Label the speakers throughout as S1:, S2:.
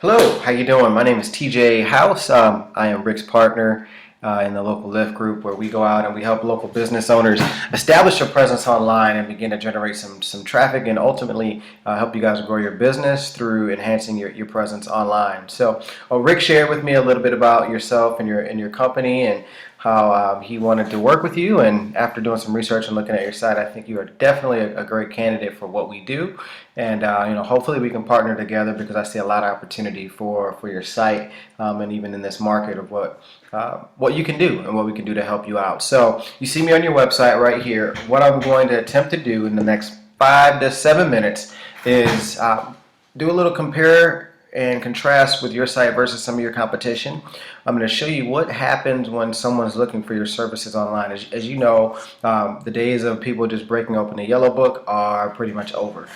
S1: Hello, how you doing? My name is TJ House. I am Rick's partner in the local Lift group, where we go out and we help local business owners establish a presence online and begin to generate some traffic, and ultimately help you guys grow your business through enhancing your presence online. So Rick shared with me a little bit about yourself and your company, and how he wanted to work with you. And after doing some research and looking at your site, I think you are definitely a great candidate for what we do. And hopefully we can partner together, because I see a lot of opportunity for your site, and even in this market of what you can do and what we can do to help you out. So you see me on your website right here. What I'm going to attempt to do in the next 5 to 7 minutes is do a little compare and contrast with your site versus some of your competition. I'm going to show you what happens when someone's looking for your services online. As you know, the days of people just breaking open a yellow book are pretty much over.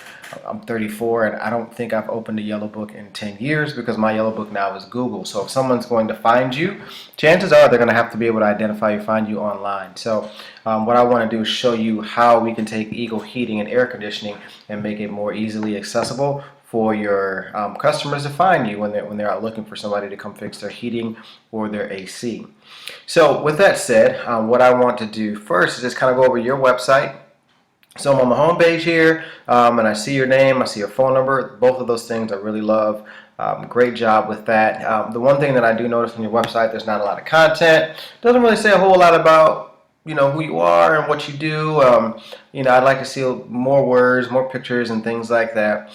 S1: I'm 34 and I don't think I've opened a yellow book in 10 years, because my yellow book now is Google. So if someone's going to find you, chances are they're going to have to be able to identify you, find you online. So what I want to do is show you how we can take Eagle Heating and Air Conditioning and make it more easily accessible for your customers to find you when they're out looking for somebody to come fix their heating or their AC. So with that said, what I want to do first is just kind of go over your website. So I'm on the home page here, and I see your name, I see your phone number. Both of those things I really love. Great job with that. The one thing that I do notice on your website, there's not a lot of content. Doesn't really say a whole lot about who you are and what you do. I'd like to see more words, more pictures, and things like that.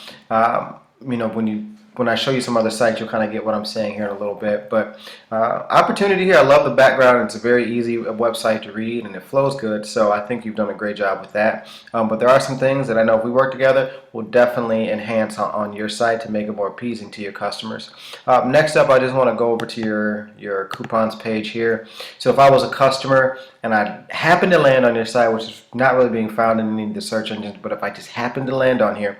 S1: When I show you some other sites, you'll kind of get what I'm saying here in a little bit. But opportunity here, I love the background. It's a very easy website to read, and it flows good. So I think you've done a great job with that. But there are some things that I know if we work together, will definitely enhance on your site to make it more appeasing to your customers. Next up, I just want to go over to your coupons page here. So if I was a customer and I happened to land on your site, which is not really being found in any of the search engines, but if I just happened to land on here,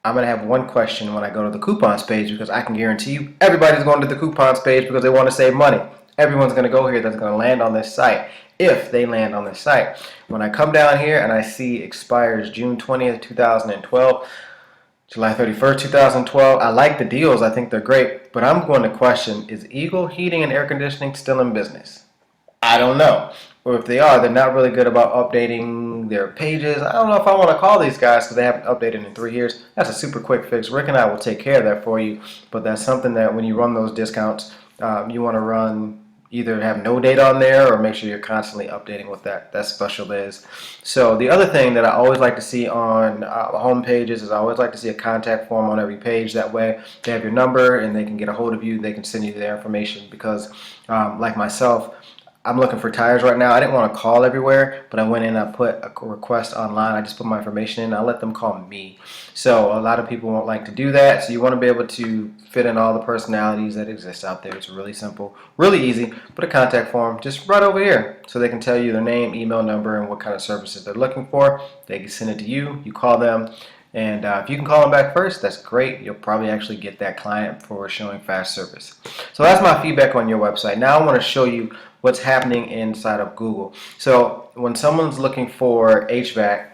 S1: I'm going to have one question when I go to the coupons page, because I can guarantee you everybody's going to the coupons page because they want to save money. Everyone's going to go here that's going to land on this site, if they land on this site. When I come down here and I see expires June 20th, 2012, July 31st, 2012, I like the deals. I think they're great. But I'm going to question, is Eagle Heating and Air Conditioning still in business? I don't know. Or if they are, they're not really good about updating their pages. I don't know if I want to call these guys because they haven't updated in 3 years. That's a super quick fix. Rick and I will take care of that for you. But that's something that when you run those discounts, you want to run, either have no data on there or make sure you're constantly updating what that special is. So the other thing that I always like to see on home pages is I always like to see a contact form on every page. That way they have your number and they can get a hold of you. They can send you their information, because like myself, I'm looking for tires right now. I didn't want to call everywhere, but I went in and I put a request online. I just put my information in. I let them call me. So a lot of people won't like to do that. So you want to be able to fit in all the personalities that exist out there. It's really simple, really easy. Put a contact form just right over here, so they can tell you their name, email number, and what kind of services they're looking for. They can send it to you. You call them. And if you can call them back first, that's great. You'll probably actually get that client for showing fast service. So that's my feedback on your website. Now I want to show you what's happening inside of Google. So when someone's looking for HVAC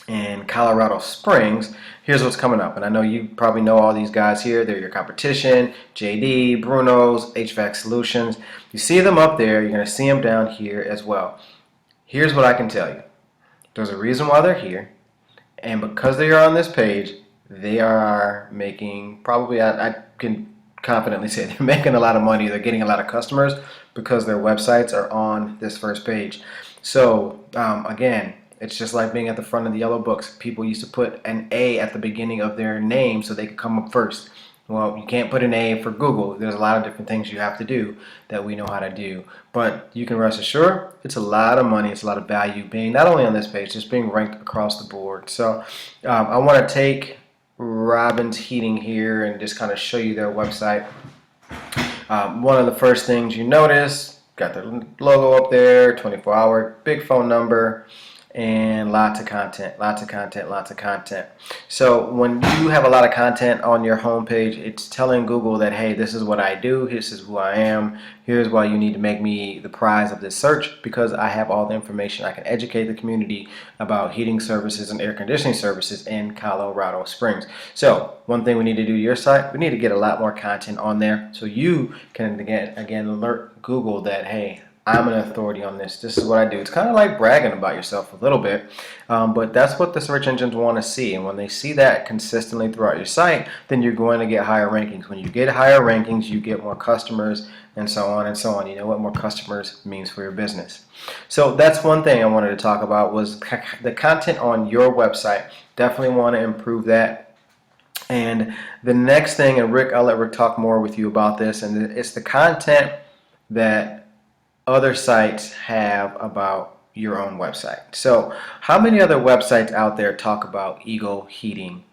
S1: in Colorado Springs, here's what's coming up. And I know you probably know all these guys here. They're your competition: JD, Bruno's, HVAC Solutions. You see them up there. You're going to see them down here as well. Here's what I can tell you. There's a reason why they're here. And because they are on this page, they are making, probably, I can confidently say they're making a lot of money. They're getting a lot of customers because their websites are on this first page. So again, it's just like being at the front of the yellow books. People used to put an A at the beginning of their name so they could come up first. Well, you can't put an A for Google. There's a lot of different things you have to do that we know how to do. But you can rest assured, it's a lot of money, it's a lot of value being not only on this page, just being ranked across the board. So I want to take Robbins Heating here and just kind of show you their website. One of the first things you notice, got their logo up there, 24-hour, big phone number. and lots of content, lots of content, lots of content. So when you have a lot of content on your homepage, it's telling Google that, hey, this is what I do, this is who I am, here's why you need to make me the prize of this search, because I have all the information. I can educate the community about heating services and air conditioning services in Colorado Springs. So one thing we need to do to your site, we need to get a lot more content on there so you can again alert Google that, hey, I'm an authority on this. This is what I do. It's kind of like bragging about yourself a little bit, but that's what the search engines want to see. And when they see that consistently throughout your site, then you're going to get higher rankings. When you get higher rankings, you get more customers, and so on and so on. You know what more customers means for your business. So that's one thing I wanted to talk about, was the content on your website. Definitely want to improve that. And the next thing, and Rick, I'll let Rick talk more with you about this, and it's the content that other sites have about your own website. So how many other websites out there talk about Eagle Heating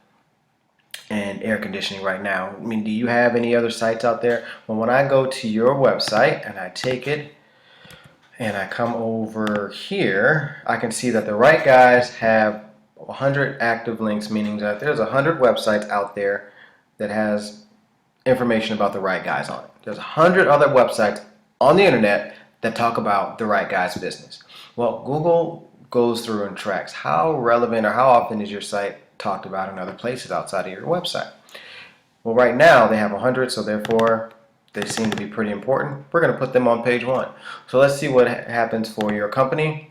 S1: and air conditioning right now? I mean, do you have any other sites out there? Well, when I go to your website and I take it and I come over here, I can see that the Right Guys have 100 active links, meaning that there's 100 websites out there that has information about the Right Guys on it. There's 100 other websites on the internet that talk about the Right Guys business. Well, Google goes through and tracks how relevant or how often is your site talked about in other places outside of your website. Well, right now they have 100, so therefore they seem to be pretty important. We're going to put them on page 1. So let's see what happens for your company.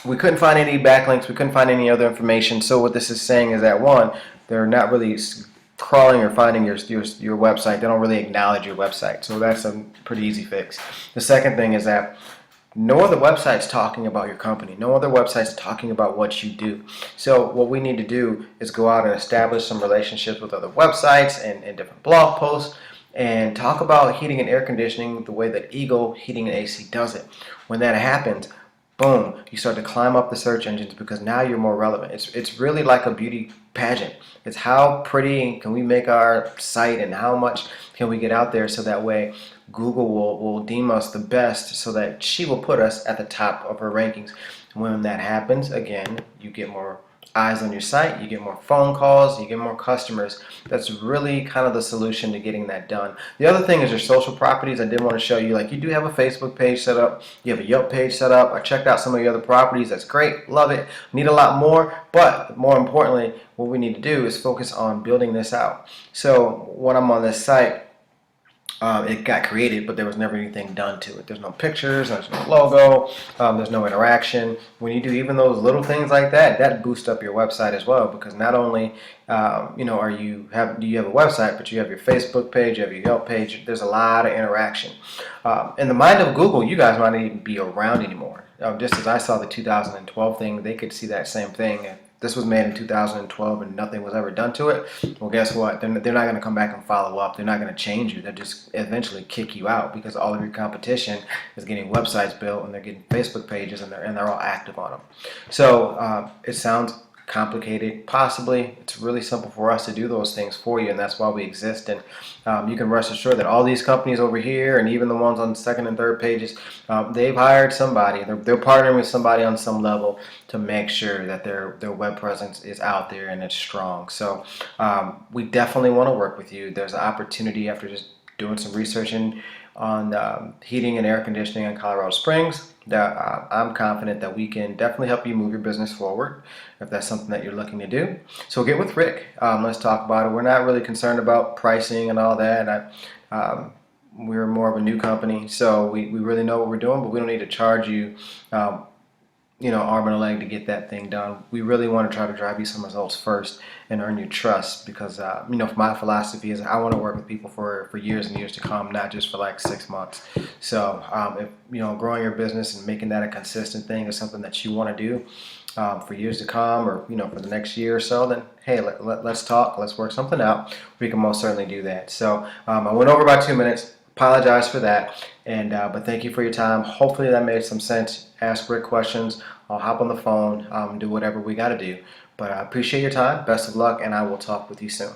S1: We couldn't find any backlinks, we couldn't find any other information. So what this is saying is that, one, they're not really crawling or finding your website. They don't really acknowledge your website. So that's a pretty easy fix. The second thing is that no other website's talking about your company. No other website's talking about what you do. So what we need to do is go out and establish some relationships with other websites and different blog posts, and talk about heating and air conditioning the way that Eagle Heating and AC does it. When that happens, boom, you start to climb up the search engines, because now you're more relevant. It's really like a beauty pageant. It's how pretty can we make our site, and how much can we get out there, so that way Google will deem us the best, so that she will put us at the top of her rankings. When that happens, again, you get more eyes on your site, you get more phone calls, you get more customers. That's really kind of the solution to getting that done. The other thing is your social properties. I did want to show you, like, you do have a Facebook page set up, you have a Yelp page set up. I checked out some of your other properties. That's great, love it. Need a lot more, but more importantly, what we need to do is focus on building this out. So when I'm on this site, it got created, but there was never anything done to it. There's no pictures, there's no logo, there's no interaction. When you do even those little things like that, that boosts up your website as well, because not only do you have a website, but you have your Facebook page, you have your Yelp page. There's a lot of interaction. In the mind of Google, you guys might not even be around anymore. Just as I saw the 2012 thing, they could see that same thing. This was made in 2012 and nothing was ever done to it. Well, guess what? They're not going to come back and follow up. They're not going to change you. They'll just eventually kick you out, because all of your competition is getting websites built, and they're getting Facebook pages, and they're all active on them. So it sounds complicated. Possibly it's really simple for us to do those things for you, and that's why we exist. And you can rest assured that all these companies over here, and even the ones on second and third pages, they've hired somebody. They're partnering with somebody on some level to make sure that their web presence is out there and it's strong. So we definitely want to work with you. There's an opportunity, after just doing some researching on heating and air conditioning in Colorado Springs, that I'm confident that we can definitely help you move your business forward, if that's something that you're looking to do. So get with Rick. Let's talk about it. We're not really concerned about pricing and all that. We're more of a new company, so we really know what we're doing, but we don't need to charge you arm and a leg to get that thing done. We really want to try to drive you some results first and earn your trust, because my philosophy is I want to work with people for years and years to come, not just for like 6 months. So if growing your business and making that a consistent thing is something that you want to do for years to come, or for the next year or so, then hey, let's talk, let's work something out. We can most certainly do that. So I went over about 2 minutes. Apologize for that, but thank you for your time. Hopefully that made some sense. Ask Rick questions. I'll hop on the phone, do whatever we got to do. But I appreciate your time. Best of luck, and I will talk with you soon.